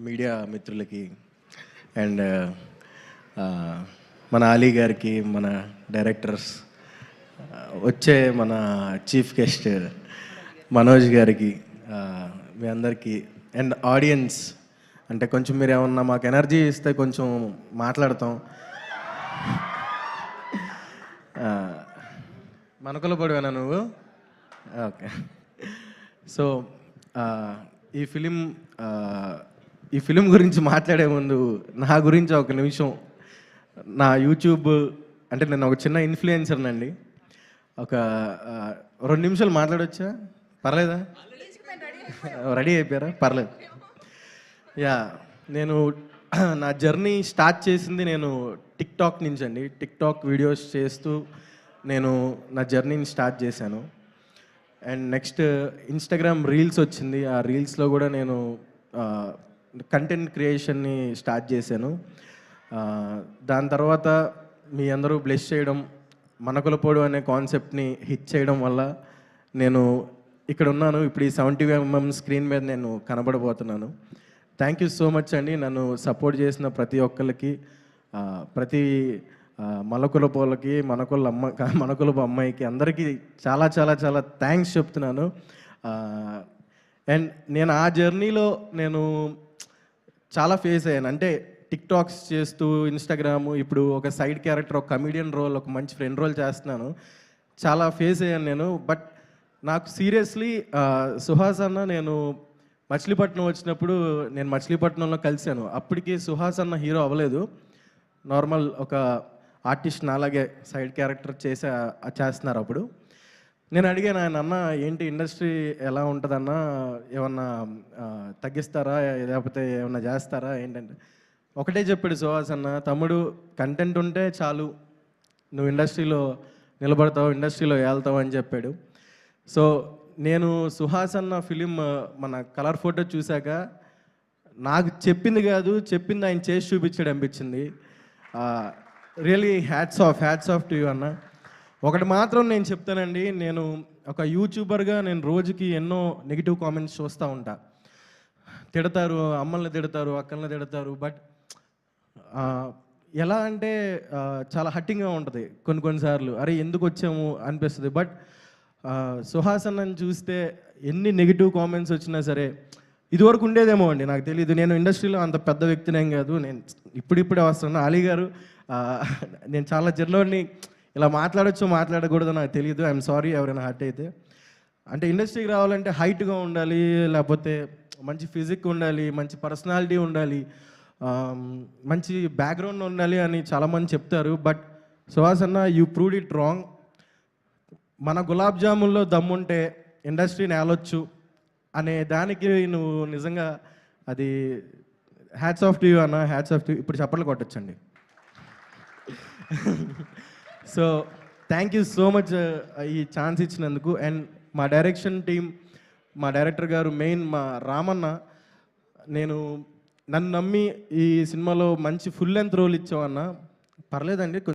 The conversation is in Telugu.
మీడియా మిత్రులకి అండ్ మన అలీ గారికి, మన డైరెక్టర్స్, వచ్చే మన చీఫ్ గెస్ట్ మనోజ్ గారికి, మీ అందరికీ అండ్ ఆడియన్స్, అంటే కొంచెం మీరు ఏమన్నా మాకు ఎనర్జీ ఇస్తే కొంచెం మాట్లాడతాం. మనకులో పడివేనా నువ్వు? ఓకే. సో ఈ ఫిలిం గురించి మాట్లాడే ముందు నా గురించి ఒక నిమిషం, నా యూట్యూబ్, అంటే నేను ఒక చిన్న ఇన్ఫ్లుయెన్సర్నండి. ఒక 2 నిమిషాలు మాట్లాడొచ్చా? పర్లేదా? రెడీ అయిపోయారా? పర్లేదు. యా, నేను నా జర్నీ స్టార్ట్ చేసింది నేను టిక్టాక్ నుంచి అండి. టిక్టాక్ వీడియోస్ చేస్తూ నేను నా జర్నీని స్టార్ట్ చేశాను. అండ్ నెక్స్ట్ ఇన్స్టాగ్రామ్ రీల్స్ వచ్చింది. ఆ రీల్స్లో కూడా నేను కంటెంట్ క్రియేషన్ని స్టార్ట్ చేశాను. దాని తర్వాత మీ అందరూ బ్లెస్ చేయడం, మనకులపోడు అనే కాన్సెప్ట్ని హిట్ చేయడం వల్ల నేను ఇక్కడ ఉన్నాను. ఇప్పుడు ఈ 70mm స్క్రీన్ మీద నేను కనబడబోతున్నాను. థ్యాంక్ యూ సో మచ్ అండి. నన్ను సపోర్ట్ చేసిన ప్రతి ఒక్కరికి, ప్రతి మలకులపోలకి, మనకులపు అమ్మాయికి, అందరికీ చాలా చాలా చాలా థ్యాంక్స్ చెప్తున్నాను. అండ్ నేను ఆ జర్నీలో నేను చాలా ఫేస్ అయ్యాను. అంటే టిక్టాక్స్ చేస్తూ, ఇన్స్టాగ్రాము, ఇప్పుడు ఒక సైడ్ క్యారెక్టర్, ఒక కమీడియన్ రోల్, ఒక మంచి ఫ్రెండ్ రోల్ చేస్తున్నాను. చాలా ఫేస్ అయ్యాను నేను. బట్ నాకు సీరియస్లీ సుహాస్ అన్న, నేను మచిలీపట్నం వచ్చినప్పుడు నేను మచిలీపట్నంలో కలిశాను. అప్పటికి సుహాస్ అన్న హీరో అవ్వలేదు, నార్మల్ ఒక ఆర్టిస్ట్, అలాగే సైడ్ క్యారెక్టర్ చేస్తున్నారు. అప్పుడు నేను అడిగాను ఆయన, అన్న ఏంటి ఇండస్ట్రీ ఎలా ఉంటుందన్న, ఏమన్నా తగ్గిస్తారా, లేకపోతే ఏమన్నా చేస్తారా ఏంటంటే, ఒకటే చెప్పాడు సుహాస్ అన్న, తమ్ముడు కంటెంట్ ఉంటే చాలు, నువ్వు ఇండస్ట్రీలో నిలబడతావు, ఇండస్ట్రీలో వెళ్తావు అని చెప్పాడు. సో నేను సుహాస్ అన్న ఫిలిం, మన కలర్ ఫోటో చూశాక నాకు చెప్పింది కాదు, చెప్పింది ఆయన చేసి చూపించాడు అనిపించింది. Really hats off to you అన్న. ఒకటి మాత్రం నేను చెప్తానండి, నేను ఒక యూట్యూబర్గా నేను రోజుకి ఎన్నో నెగిటివ్ కామెంట్స్ చూస్తూ ఉంటా. తిడతారు, అమ్మల్ని తిడతారు, అక్కల్ని తిడతారు. బట్ ఎలా అంటే చాలా హట్టింగ్గా ఉంటుంది కొన్నిసార్లు. అరే ఎందుకు వచ్చాము అనిపిస్తుంది. బట్ సుహాస్ అన్నని చూస్తే ఎన్ని నెగిటివ్ కామెంట్స్ వచ్చినా సరే, ఇదివరకు ఉండేదేమో అండి, నాకు తెలియదు. నేను ఇండస్ట్రీలో అంత పెద్ద వ్యక్తినేం కాదు, నేను ఇప్పుడిప్పుడే వస్తున్నాను. అలీ గారు, నేను చాలా జర్నీని ఇలా మాట్లాడకూడదు నాకు తెలియదు. ఐఎమ్ సారీ ఎవరైనా హర్ట్ అయితే. అంటే ఇండస్ట్రీకి రావాలంటే హైట్గా ఉండాలి, లేకపోతే మంచి ఫిజిక్ ఉండాలి, మంచి పర్సనాలిటీ ఉండాలి, మంచి బ్యాక్గ్రౌండ్ ఉండాలి అని చాలామంది చెప్తారు. బట్ సుహాస్ అన్న, యూ ప్రూవ్డ్ ఇట్ రాంగ్. మన గులాబ్ జామున్లో దమ్ముంటే ఇండస్ట్రీని ఏలొచ్చు అనే దానికి నువ్వు నిజంగా అది హ్యాట్స్ ఆఫ్ టు యూ అన్న, హ్యాట్స్ ఆఫ్ టు యూ. ఇప్పుడు చప్పట్లు కొట్టచ్చండి. So thank you so much ఈ ఛాన్స్ ఇచ్చినందుకు. అండ్ మా డైరెక్షన్ టీం, మా డైరెక్టర్ గారు, మెయిన్ మా రామన్న, నన్ను నమ్మి ఈ సినిమాలో మంచి ఫుల్ లెంత్ రోల్ ఇచ్చావన్న. పర్లేదండి.